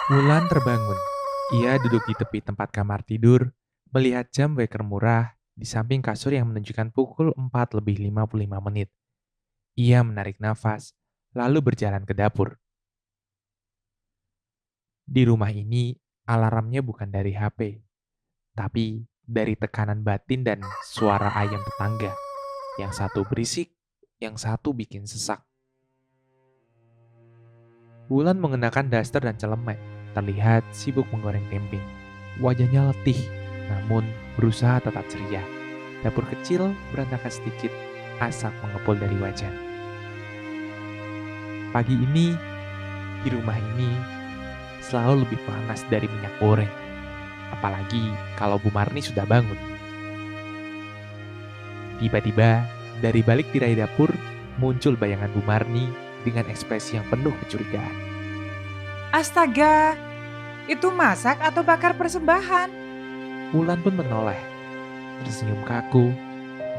Wulan terbangun. Ia duduk di tepi tempat kamar tidur, melihat jam weker murah di samping kasur yang menunjukkan pukul 4 lebih 55 menit. Ia menarik nafas, lalu berjalan ke dapur. Di rumah ini, alarmnya bukan dari HP, tapi dari tekanan batin dan suara ayam tetangga. Yang satu berisik, yang satu bikin sesak. Wulan mengenakan daster dan celemek, terlihat sibuk menggoreng tempe. Wajahnya letih, namun berusaha tetap ceria. Dapur kecil berantakan sedikit, asap mengepul dari wajah. Pagi ini, di rumah ini, selalu lebih panas dari minyak goreng. Apalagi kalau Bu Marni sudah bangun. Tiba-tiba, dari balik tirai dapur, muncul bayangan Bu Marni dengan ekspresi yang penuh kecurigaan. Astaga, itu masak atau bakar persembahan? Wulan pun menoleh, tersenyum kaku.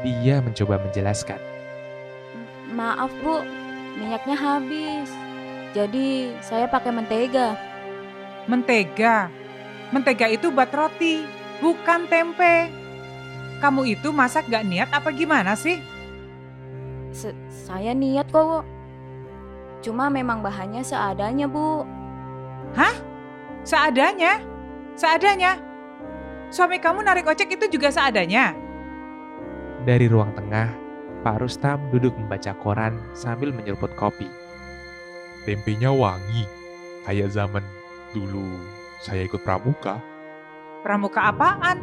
Dia mencoba menjelaskan. Maaf Bu, minyaknya habis. Jadi saya pakai mentega. Mentega. Mentega itu buat roti, bukan tempe. Kamu itu masak gak niat apa gimana sih? Saya niat kok Bu. Cuma memang bahannya seadanya Bu. Seadanya? Seadanya? Suami kamu narik ojek itu juga seadanya? Dari ruang tengah, Pak Rustam duduk membaca koran sambil menyeruput kopi. Tempenya wangi, kayak zaman dulu saya ikut pramuka. Pramuka apaan?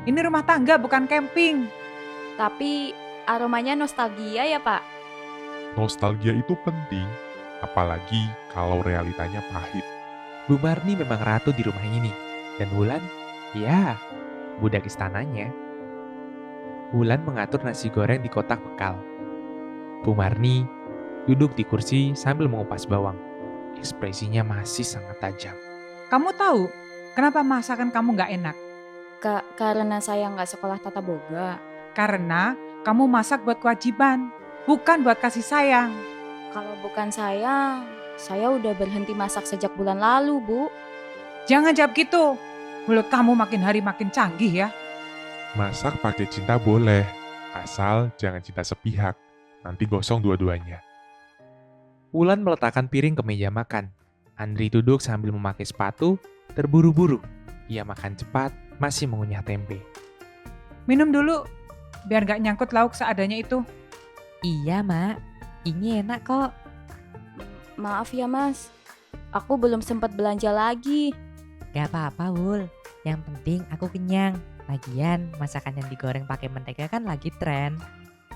Ini rumah tangga bukan camping. Tapi aromanya nostalgia ya Pak. Nostalgia itu penting, apalagi kalau realitanya pahit. Bu Marni memang ratu di rumah ini. Dan Wulan, ya, budak istananya. Wulan mengatur nasi goreng di kotak bekal. Bu Marni duduk di kursi sambil mengupas bawang. Ekspresinya masih sangat tajam. Kamu tahu kenapa masakan kamu gak enak? Karena saya nggak sekolah tata boga. Karena kamu masak buat kewajiban, bukan buat kasih sayang. Kalau bukan saya udah berhenti masak sejak bulan lalu Bu. Jangan jawab gitu. Mulut kamu makin hari makin canggih ya. Masak pakai cinta boleh, asal jangan cinta sepihak. Nanti gosong dua-duanya. Wulan meletakkan piring ke meja makan. Andri duduk sambil memakai sepatu, terburu-buru. Ia makan cepat, masih mengunyah tempe. Minum dulu, biar gak nyangkut lauk seadanya itu. Iya, Mak. Ini enak kok. Maaf ya Mas, aku belum sempat belanja lagi. Gak apa-apa, Wul. Yang penting aku kenyang. Lagian, masakan yang digoreng pakai mentega kan lagi tren.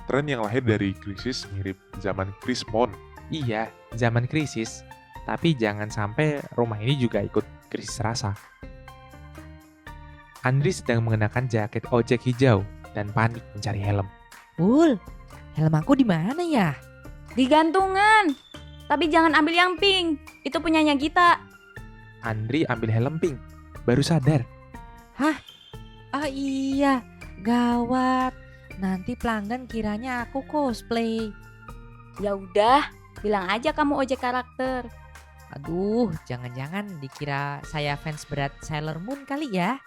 Tren yang lahir dari krisis mirip zaman Chris Mon. Iya, zaman krisis. Tapi jangan sampai rumah ini juga ikut krisis rasa. Andri sedang mengenakan jaket ojek hijau dan panik mencari helm. Wul, helm aku di mana ya? Di gantungan. Tapi jangan ambil yang pink, itu punyanya Gita. Andri ambil helm pink, baru sadar. Oh iya, gawat. Nanti pelanggan kiranya aku cosplay. Ya udah, bilang aja kamu ojek karakter. Aduh, jangan-jangan dikira saya fans berat Sailor Moon kali ya?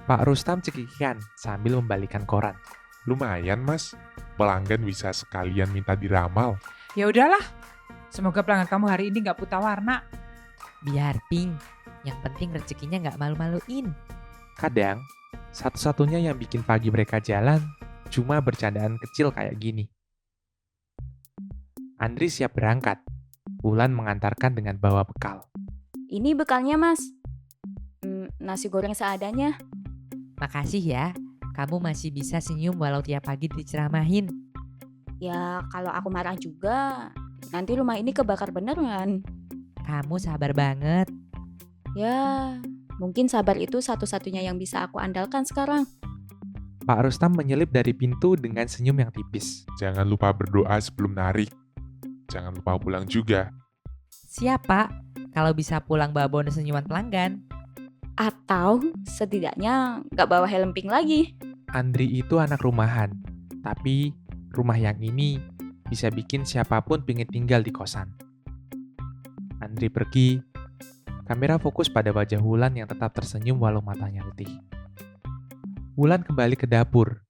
Pak Rustam cekikikan sambil membalikan koran. Lumayan mas, pelanggan bisa sekalian minta diramal. Ya udahlah, semoga pelanggan kamu hari ini gak buta warna. Biar pink, yang penting rezekinya nggak malu-maluin. Kadang, satu-satunya yang bikin pagi mereka jalan cuma bercandaan kecil kayak gini. Andri siap berangkat. Wulan mengantarkan dengan bawa bekal. Ini bekalnya Mas. Nasi goreng seadanya. Makasih ya, kamu masih bisa senyum walau tiap pagi diceramahin. Ya kalau aku marah juga, nanti rumah ini kebakar beneran. Kamu sabar banget. Ya, mungkin sabar itu satu-satunya yang bisa aku andalkan sekarang. Pak Rustam menyelip dari pintu dengan senyum yang tipis. Jangan lupa berdoa sebelum narik. Jangan lupa pulang juga. Siap, Pak. Kalau bisa pulang bawa bonus senyuman pelanggan. Atau setidaknya gak bawa helm pink lagi. Andri itu anak rumahan, tapi rumah yang ini bisa bikin siapapun pingin tinggal di kosan. Andri pergi, Kamera fokus pada wajah Wulan yang tetap tersenyum walau matanya letih. Wulan kembali ke dapur.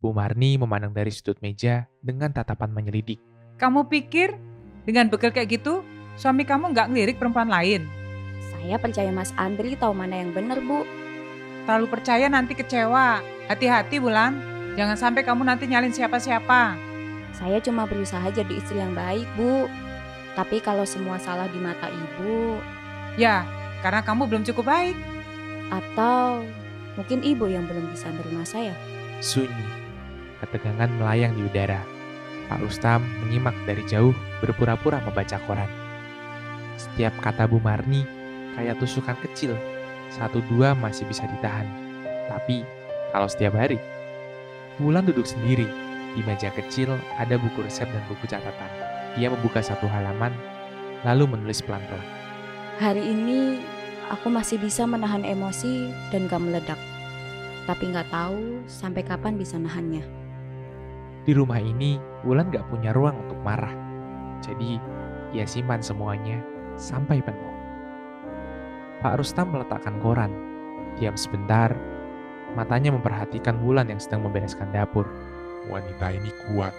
Bu Marni memandang dari sudut meja dengan tatapan menyelidik. Kamu pikir dengan bekal kayak gitu, suami kamu nggak ngelirik perempuan lain? Saya percaya Mas Andri tahu mana yang benar, Bu. Terlalu percaya nanti kecewa. Hati-hati Wulan, jangan sampai kamu nanti nyalin siapa-siapa. Saya cuma berusaha jadi istri yang baik, Bu. Tapi kalau semua salah di mata Ibu, Ya, karena kamu belum cukup baik. atau mungkin Ibu yang belum bisa menerima saya. Sunyi. Ketegangan melayang di udara. Pak Rustam menyimak dari jauh berpura-pura membaca koran. Setiap kata Bu Marni kayak tusukan kecil. 1-2 masih bisa ditahan. Tapi kalau setiap hari, Wulan duduk sendiri. Di meja kecil ada buku resep dan buku catatan. Dia membuka satu halaman, lalu menulis pelan-pelan. Hari ini aku masih bisa menahan emosi dan gak meledak. Tapi gak tahu sampai kapan bisa nahannya. Di rumah ini, Wulan gak punya ruang untuk marah. Jadi, ia simpan semuanya sampai penuh. Pak Rustam meletakkan koran. Diam sebentar, matanya memperhatikan Wulan yang sedang membereskan dapur. Wanita ini kuat,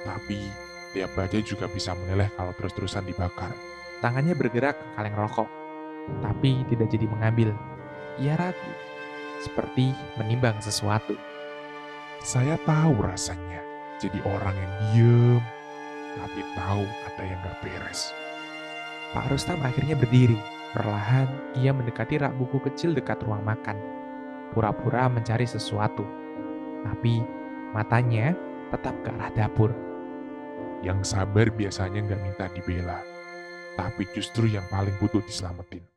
tapi tiap baja juga bisa meleleh kalau terus-terusan dibakar. Tangannya bergerak ke kaleng rokok, tapi tidak jadi mengambil. Ia ragu, seperti menimbang sesuatu. Saya tahu rasanya jadi orang yang diem, tapi tahu ada yang gak beres. Pak Rustam akhirnya berdiri. Perlahan, ia mendekati rak buku kecil dekat ruang makan. Pura-pura mencari sesuatu. Tapi, matanya tetap ke arah dapur. Yang sabar biasanya nggak minta dibela, tapi justru yang paling butuh diselamatin.